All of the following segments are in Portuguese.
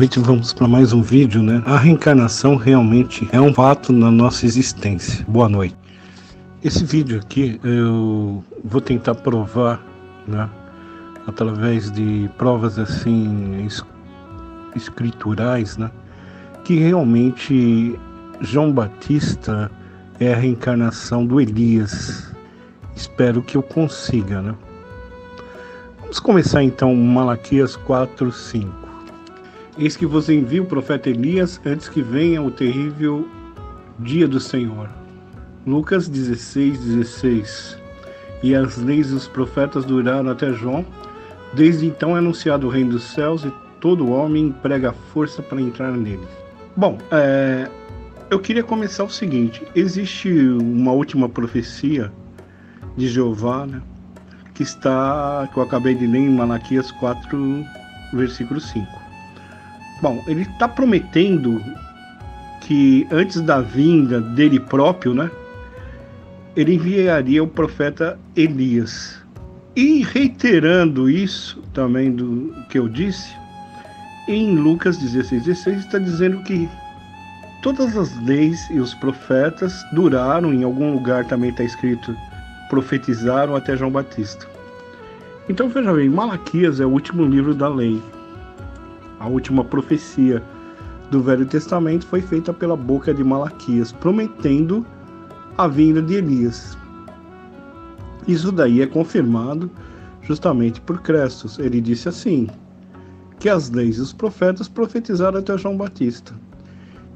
noite, vamos para mais um vídeo, né? A reencarnação realmente é um fato na nossa existência. Boa noite. Esse vídeo aqui eu vou tentar provar, né? Através de provas assim escriturais, né? Que realmente João Batista é a reencarnação do Elias. Espero que eu consiga, né? Vamos começar então Malaquias 4:5. Eis que vos envio o profeta Elias antes que venha o terrível dia do Senhor. Lucas 16:16. E as leis dos profetas duraram até João. Desde então é anunciado o reino dos céus e todo homem emprega força para entrar nele. Bom, eu queria começar o seguinte. Existe uma última profecia de Jeová, né? Que eu acabei de ler em Malaquias 4, versículo 5. Bom, ele está prometendo que antes da vinda dele próprio, né, ele enviaria o profeta Elias. E reiterando isso também do que eu disse, em Lucas 16:16 está dizendo que todas as leis e os profetas duraram, em algum lugar também está escrito, profetizaram até João Batista. Então veja bem, Malaquias é o último livro da lei. A última profecia do Velho Testamento foi feita pela boca de Malaquias, prometendo a vinda de Elias. Isso daí é confirmado justamente por Crestos. Ele disse assim, que as leis e os profetas profetizaram até João Batista.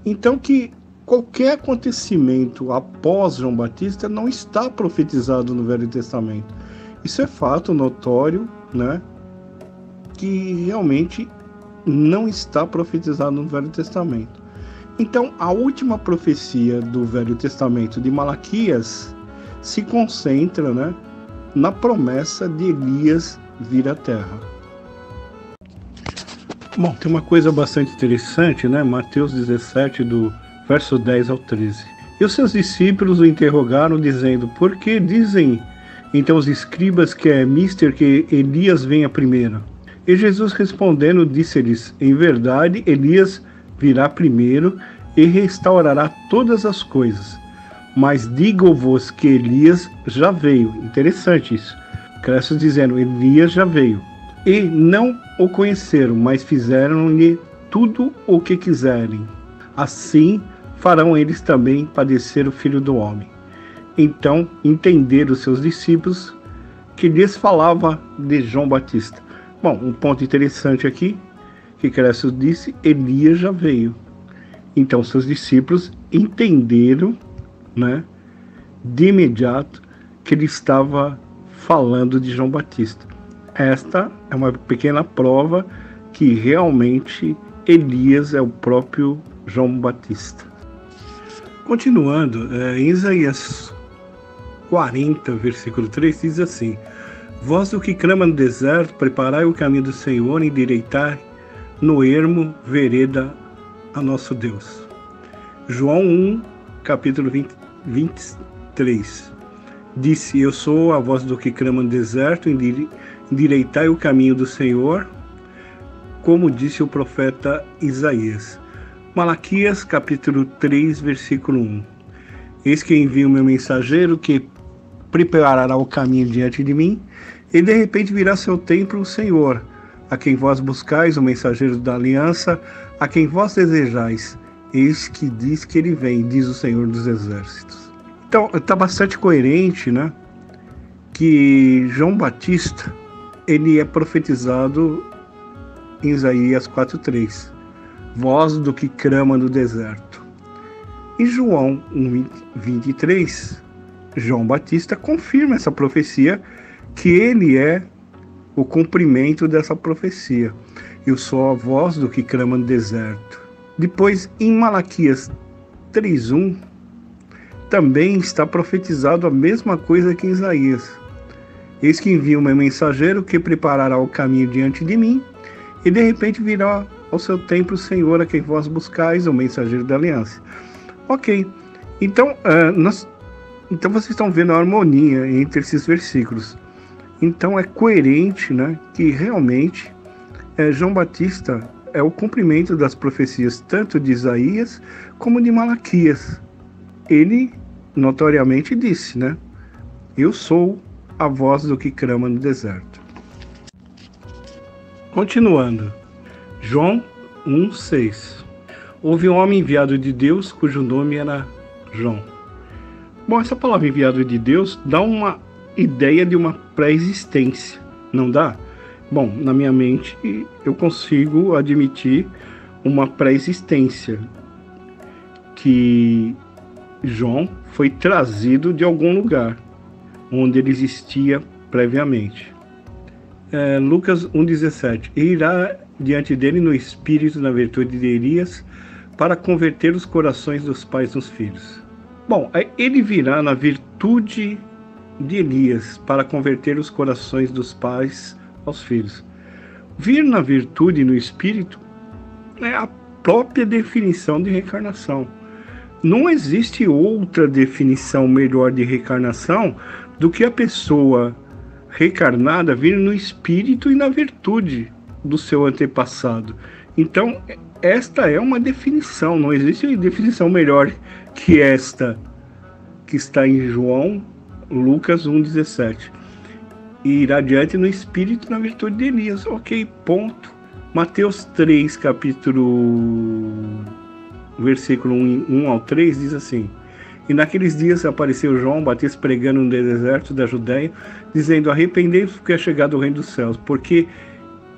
Então que qualquer acontecimento após João Batista não está profetizado no Velho Testamento. Isso é fato notório, né? Que realmente não está profetizado no Velho Testamento. Então, a última profecia do Velho Testamento de Malaquias se concentra, né, na promessa de Elias vir à Terra. Bom, tem uma coisa bastante interessante, né? Mateus 17, do verso 10 ao 13. E os seus discípulos o interrogaram, dizendo, por que dizem então os escribas que é mister que Elias venha primeiro? E Jesus respondendo disse-lhes, em verdade, Elias virá primeiro e restaurará todas as coisas. Mas digo-vos que Elias já veio. Interessante isso. Crestos dizendo, Elias já veio. E não o conheceram, mas fizeram-lhe tudo o que quiserem. Assim farão eles também padecer o Filho do Homem. Então entenderam os seus discípulos que lhes falava de João Batista. Bom, um ponto interessante aqui, que Crestos disse, Elias já veio. Então seus discípulos entenderam, né, de imediato que ele estava falando de João Batista. Esta é uma pequena prova que realmente Elias é o próprio João Batista. Continuando, em Isaías 40, versículo 3, diz assim, vós do que clama no deserto, preparai o caminho do Senhor, endireitai no ermo vereda a nosso Deus. João 1, capítulo 23, disse, eu sou a voz do que clama no deserto, endireitai o caminho do Senhor, como disse o profeta Isaías. Malaquias, capítulo 3, versículo 1. Eis que envio o meu mensageiro, que preparará o caminho diante de mim, e de repente virá seu templo o Senhor, a quem vós buscais, o mensageiro da aliança, a quem vós desejais. Eis que diz que ele vem, diz o Senhor dos Exércitos. Então, está bastante coerente, né? Que João Batista, ele é profetizado em Isaías 4:3. Voz do que clama no deserto. Em João 1:23, João Batista confirma essa profecia, que ele é o cumprimento dessa profecia. Eu sou a voz do que clama no deserto. Depois, em Malaquias 3:1, também está profetizado a mesma coisa que em Isaías. Eis que envio o meu mensageiro, que preparará o caminho diante de mim, e de repente virá ao seu templo o Senhor, a quem vós buscais, o mensageiro da aliança. Ok, então, então vocês estão vendo a harmonia entre esses versículos. Então é coerente, né, que realmente João Batista é o cumprimento das profecias tanto de Isaías como de Malaquias. Ele notoriamente disse, né? Eu sou a voz do que clama no deserto. Continuando, João 1,6. Houve um homem enviado de Deus, cujo nome era João. Bom, essa palavra enviado de Deus dá uma ideia de uma pré-existência, não dá? Bom, na minha mente eu consigo admitir uma pré-existência, que João foi trazido de algum lugar onde ele existia previamente. Lucas 1,17. E irá diante dele no espírito, na virtude de Elias, para converter os corações dos pais nos filhos. Bom, ele virá na virtude de Elias, para converter os corações dos pais aos filhos. Vir na virtude e no espírito é a própria definição de reencarnação. Não existe outra definição melhor de reencarnação do que a pessoa reencarnada vir no espírito e na virtude do seu antepassado. Então, esta é uma definição, não existe definição melhor que esta, que está em Lucas 1,17. E irá adiante no espírito e na virtude de Elias. Ok, ponto. Mateus 3, versículo 1 ao 3, diz assim: E naqueles dias apareceu João Batista pregando no deserto da Judéia, dizendo: Arrependei-vos, porque é chegado o reino dos céus, porque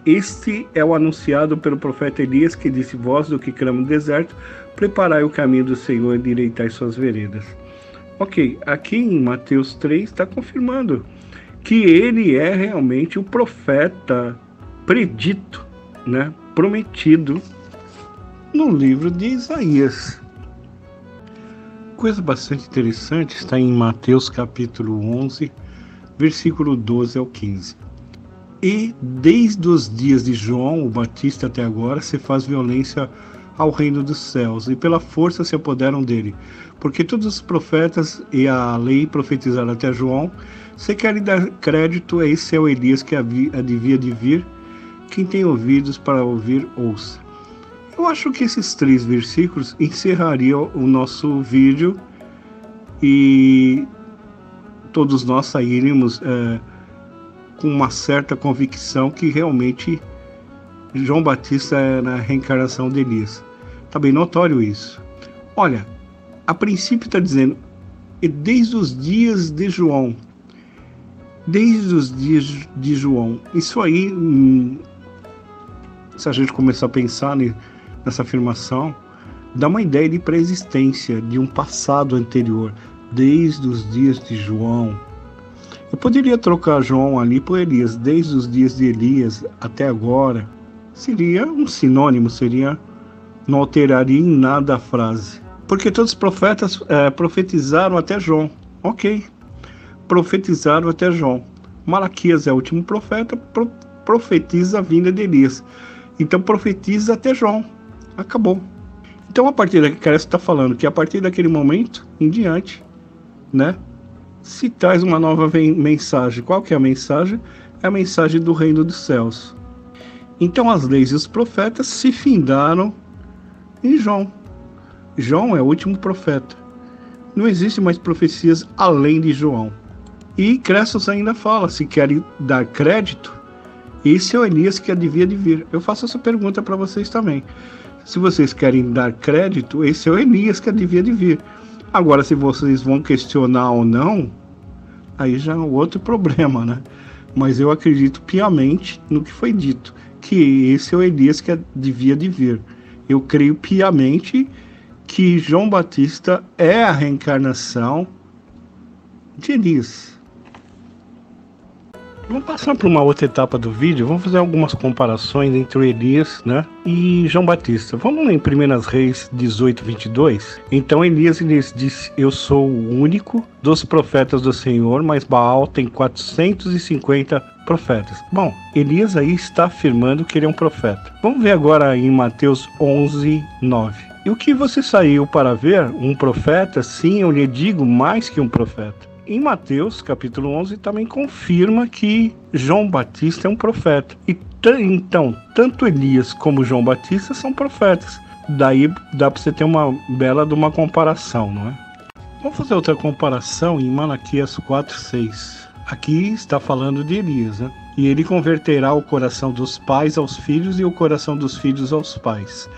este é o anunciado pelo profeta Elias, que disse: Voz do que clama no deserto, preparai o caminho do Senhor e endireitai suas veredas. Ok, aqui em Mateus 3 está confirmando que ele é realmente o profeta predito, né, prometido no livro de Isaías. Coisa bastante interessante está em Mateus capítulo 11, versículo 12 ao 15. E desde os dias de João o Batista até agora se faz violência ao reino dos céus, e pela força se apoderam dele. Porque todos os profetas e a lei profetizaram até João. Se querem dar crédito, esse é o Elias que havia de vir. Quem tem ouvidos para ouvir, ouça. Eu acho que esses 3 versículos encerrariam o nosso vídeo e todos nós sairíamos com uma certa convicção que realmente João Batista é a reencarnação de Elias. Está bem notório isso. Olha, a princípio está dizendo, desde os dias de João. Desde os dias de João. Isso aí, se a gente começar a pensar nessa afirmação, dá uma ideia de pré-existência, de um passado anterior. Desde os dias de João. Eu poderia trocar João ali por Elias. Desde os dias de Elias até agora. Seria um sinônimo, não alteraria em nada a frase. Porque todos os profetas profetizaram até João. Ok, profetizaram até João. Malaquias é o último profeta, profetiza a vinda de Elias. Então profetiza até João. Acabou. Então a partir daqui, cara, você está falando que a partir daquele momento em diante, né, se traz uma nova mensagem. Qual que é a mensagem? É a mensagem do reino dos céus. Então as leis e os profetas se findaram em João. João é o último profeta. Não existe mais profecias além de João. E Cressos ainda fala, se querem dar crédito, esse é o Elias que devia de vir. Eu faço essa pergunta para vocês também. Se vocês querem dar crédito, esse é o Elias que devia de vir. Agora, se vocês vão questionar ou não, aí já é outro problema, né? Mas eu acredito piamente no que foi dito, que esse é o Elias que devia de vir. Eu creio piamente que João Batista é a reencarnação de Elias. Vamos passar para uma outra etapa do vídeo. Vamos fazer algumas comparações entre o Elias, né, e João Batista. Vamos lá em 1 Reis 18, 22. Então Elias lhes disse: Eu sou o único dos profetas do Senhor, mas Baal tem 450 profetas. Bom, Elias aí está afirmando que ele é um profeta. Vamos ver agora em Mateus 11, 9. E o que você saiu para ver? Um profeta? Sim, eu lhe digo, mais que um profeta. Em Mateus, capítulo 11, também confirma que João Batista é um profeta. E Então, tanto Elias como João Batista são profetas. Daí dá para você ter uma bela de uma comparação, não é? Vamos fazer outra comparação em Malaquias 4:6. Aqui está falando de Elias, né? E ele converterá o coração dos pais aos filhos e o coração dos filhos aos pais.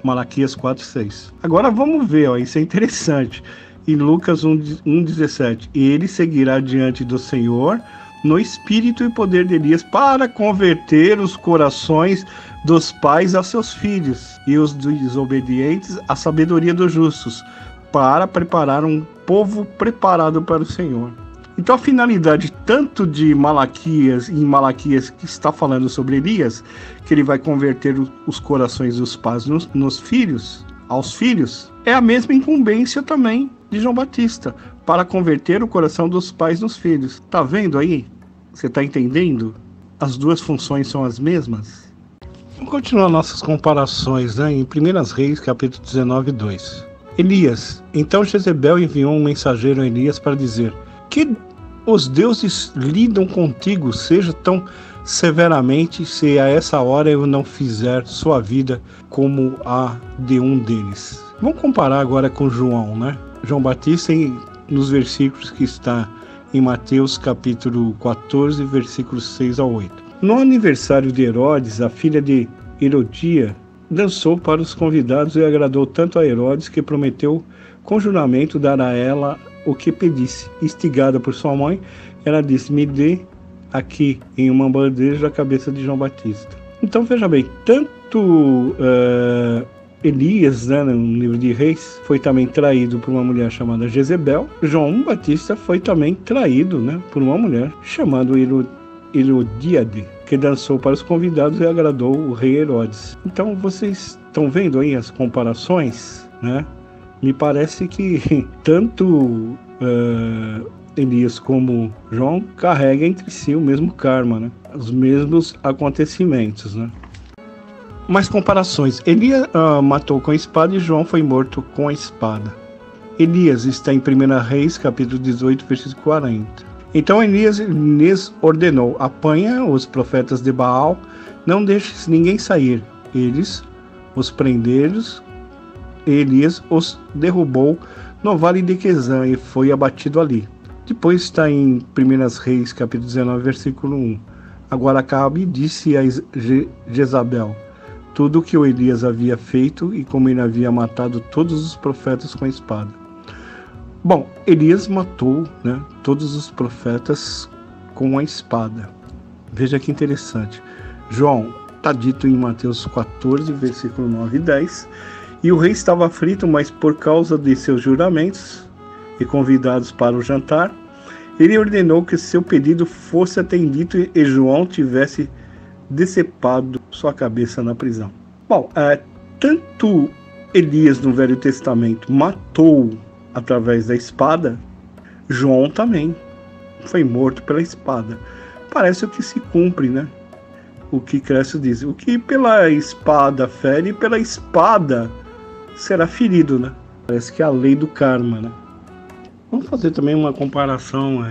Malaquias 4:6. Agora vamos ver, ó, isso é interessante. Em Lucas 1:17. Ele seguirá diante do Senhor no espírito e poder de Elias para converter os corações dos pais aos seus filhos e os desobedientes à sabedoria dos justos, para preparar um povo preparado para o Senhor. Então a finalidade tanto de Malaquias, em Malaquias que está falando sobre Elias, que ele vai converter os corações dos pais nos filhos, aos filhos, é a mesma incumbência também de João Batista, para converter o coração dos pais nos filhos. Tá vendo aí? Você está entendendo? As duas funções são as mesmas? Vamos continuar nossas comparações, né? Em 1 Reis, capítulo 19:2. Elias. Então Jezebel enviou um mensageiro a Elias para dizer: que os deuses lidam contigo, seja tão severamente, se a essa hora eu não fizer sua vida como a de um deles. Vamos comparar agora com João, né? João Batista, nos versículos que está em Mateus capítulo 14, versículos 6-8. No aniversário de Herodes, a filha de Herodia dançou para os convidados e agradou tanto a Herodes que prometeu com juramento dar a ela o que pedisse. Instigada por sua mãe, ela disse: me dê aqui em uma bandeja a cabeça de João Batista. Então veja bem, tanto Elias, né, no livro de Reis, foi também traído por uma mulher chamada Jezebel. João Batista foi também traído, né, por uma mulher chamada Herodíade, que dançou para os convidados e agradou o rei Herodes. Então vocês estão vendo aí as comparações, né? Me parece que tanto Elias como João carregam entre si o mesmo karma, né? Os mesmos acontecimentos, né? Mais comparações. Elias matou com a espada e João foi morto com a espada. Elias está em 1 Reis, capítulo 18, versículo 40. Então Elias lhes ordenou: apanha os profetas de Baal, não deixes ninguém sair. Eles os prenderam, Elias os derrubou no vale de Quezã e foi abatido ali. Depois está em 1 Reis, capítulo 19, versículo 1. Agora Acabe disse a Jezabel tudo o que o Elias havia feito e como ele havia matado todos os profetas com a espada. Bom, Elias matou, né, todos os profetas com a espada. Veja que interessante. João, está dito em Mateus 14, versículo 9 e 10. E o rei estava aflito, mas por causa de seus juramentos e convidados para o jantar, ele ordenou que seu pedido fosse atendido e João tivesse decepado sua cabeça na prisão. Bom, tanto Elias no Velho Testamento matou através da espada, João também foi morto pela espada. Parece o que se cumpre, né? O que Crécio diz: o que pela espada fere, pela espada será ferido, né? Parece que é a lei do karma, né? Vamos fazer também uma comparação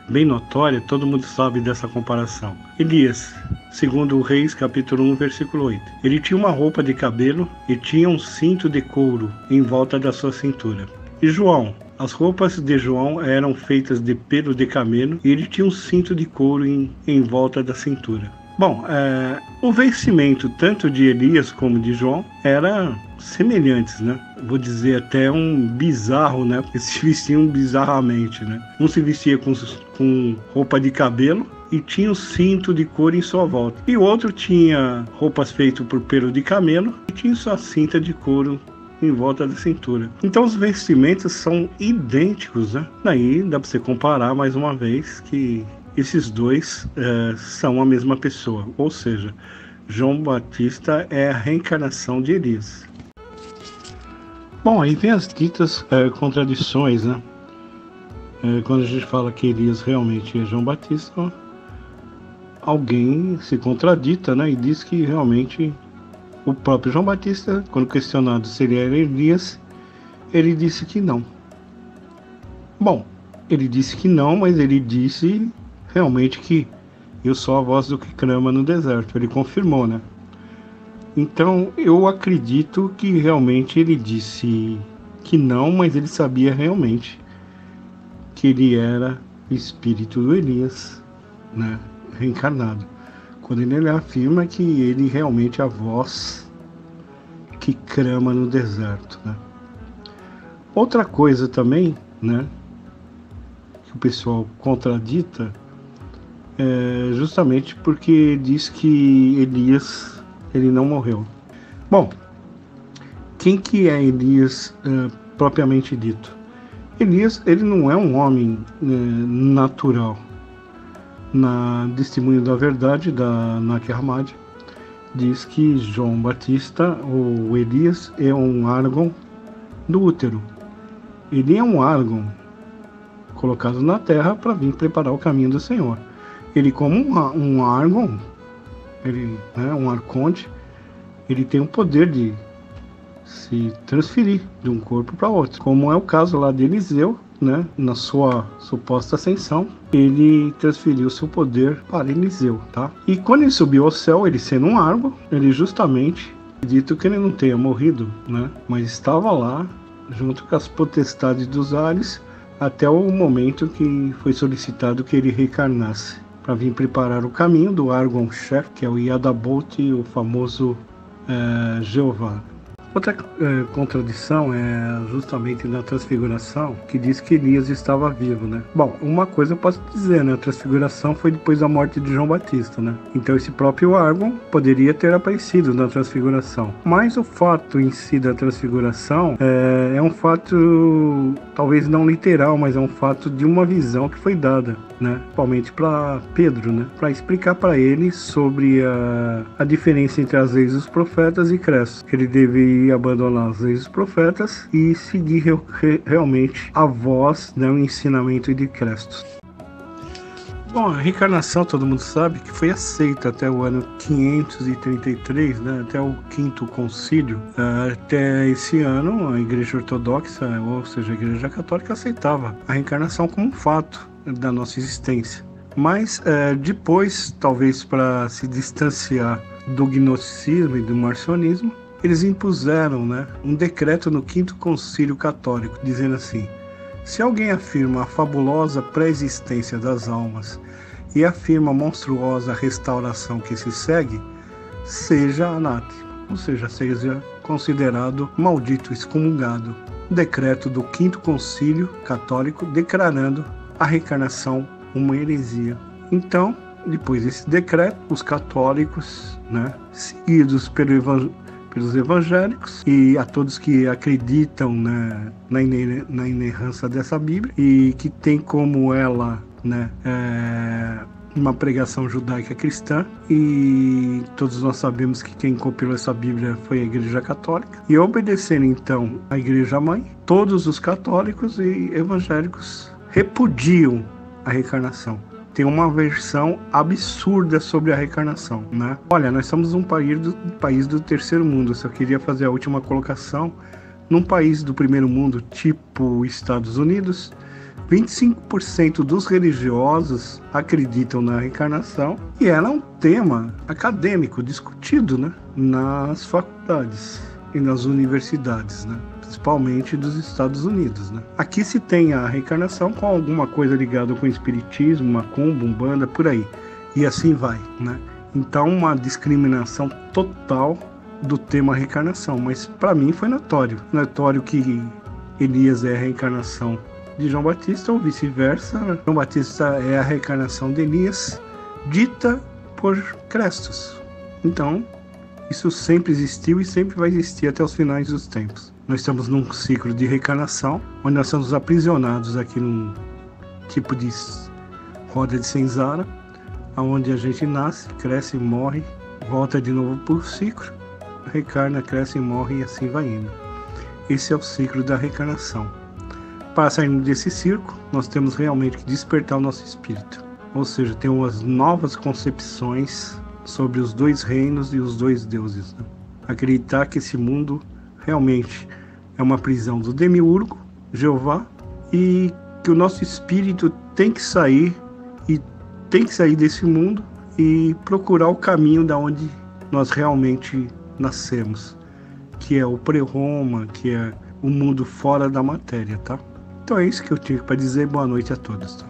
bem notória, todo mundo sabe dessa comparação. Elias, segundo Reis, capítulo 1, versículo 8. Ele tinha uma roupa de cabelo e tinha um cinto de couro em volta da sua cintura. E João, as roupas de João eram feitas de pelo de camelo e ele tinha um cinto de couro em volta da cintura. Bom, o vestimento tanto de Elias como de João era semelhantes, né? Vou dizer até um bizarro, né? Porque se vestiam bizarramente, né? Um se vestia com roupa de cabelo e tinha um cinto de couro em sua volta. E o outro tinha roupas feitas por pelo de camelo e tinha sua cinta de couro em volta da cintura. Então os vestimentos são idênticos, né? Daí dá para você comparar mais uma vez que esses dois são a mesma pessoa, ou seja, João Batista é a reencarnação de Elias. Bom, aí vem as ditas contradições, né? Quando a gente fala que Elias realmente é João Batista, alguém se contradita, né? E diz que realmente o próprio João Batista, quando questionado se ele era Elias, ele disse que não. Bom, ele disse que não, mas ele disse realmente que Eu sou a voz do que clama no deserto. Ele confirmou, né? Então, eu acredito que realmente ele disse que não, mas ele sabia realmente que ele era o espírito do Elias, né? Reencarnado. Quando ele afirma que ele realmente é a voz que clama no deserto, né? Outra coisa também, né, que o pessoal contradita é justamente porque diz que Elias, ele não morreu. Bom, quem que é Elias propriamente dito? Elias, ele não é um homem natural. Na Testemunho da Verdade, da Nag Hammadi, diz que João Batista, ou Elias, é um órgão do útero. Ele é um órgão colocado na terra para vir preparar o caminho do Senhor. Ele, como um órgão, ele, né, um arconte, ele tem o poder de se transferir de um corpo para outro, como é o caso lá de Eliseu, né, na sua suposta ascensão, ele transferiu seu poder para Eliseu, tá? E quando ele subiu ao céu, ele sendo um árvore, ele justamente, dito que ele não tenha morrido, né, mas estava lá, junto com as potestades dos ares, até o momento que foi solicitado que ele reencarnasse, para vir preparar o caminho do Argon-chefe, que é o Yadabot, o famoso Jeová. Outra contradição é justamente na transfiguração, que diz que Elias estava vivo, né? Bom, uma coisa eu posso dizer, né? A transfiguração foi depois da morte de João Batista, né? Então esse próprio Argon poderia ter aparecido na transfiguração. Mas o fato em si da transfiguração é um fato, talvez não literal, mas é um fato de uma visão que foi dada, né? Principalmente para Pedro, né? Para explicar para ele sobre a diferença entre as leis dos profetas e Cristo, que ele deveria abandonar as leis dos profetas e seguir realmente a voz, né, o ensinamento de Cristo. Bom, a reencarnação, todo mundo sabe que foi aceita até o ano 533, né, até o quinto concílio. Até esse ano, a Igreja Ortodoxa, ou seja, a Igreja Católica, aceitava a reencarnação como um fato da nossa existência. Mas depois, talvez para se distanciar do gnosticismo e do marcionismo, eles impuseram, né, um decreto no Quinto Concílio Católico, dizendo assim: se alguém afirma a fabulosa pré-existência das almas e afirma a monstruosa restauração que se segue, seja anátema, ou seja, seja considerado maldito, excomungado. Decreto do Quinto Concílio Católico declarando a reencarnação uma heresia. Então, depois desse decreto, os católicos, né, seguidos pelos evangélicos e a todos que acreditam, né, na inerrância dessa Bíblia e que tem como ela, né, uma pregação judaica cristã, e todos nós sabemos que quem compilou essa Bíblia foi a Igreja Católica, e obedecendo então a Igreja Mãe, todos os católicos e evangélicos repudiam a reencarnação. Tem uma versão absurda sobre a reencarnação, né? Olha, nós somos um país do terceiro mundo. Eu só queria fazer a última colocação. Num país do primeiro mundo, tipo Estados Unidos, 25% dos religiosos acreditam na reencarnação, e ela é um tema acadêmico discutido, né, nas faculdades e nas universidades, né, principalmente dos Estados Unidos, né. Aqui se tem a reencarnação com alguma coisa ligada com espiritismo, macumba, umbanda, por aí, e assim vai, né. Então, uma discriminação total do tema reencarnação, mas para mim foi notório que Elias é a reencarnação de João Batista, ou vice-versa. João Batista é a reencarnação de Elias, dita por Crestos. Então, isso sempre existiu e sempre vai existir até os finais dos tempos. Nós estamos num ciclo de reencarnação, onde nós somos aprisionados aqui num tipo de roda de senzala, onde a gente nasce, cresce, morre, volta de novo para o ciclo, reencarna, cresce, morre e assim vai indo. Esse é o ciclo da reencarnação. Para sairmos desse círculo, nós temos realmente que despertar o nosso espírito. Ou seja, ter umas novas concepções sobre os dois reinos e os dois deuses, né? Acreditar que esse mundo realmente é uma prisão do demiurgo, Jeová, e que o nosso espírito tem que sair, e tem que sair desse mundo e procurar o caminho da onde nós realmente nascemos, que é o pré-Roma, que é o mundo fora da matéria, tá? Então é isso que eu tinha para dizer. Boa noite a todos. Tá?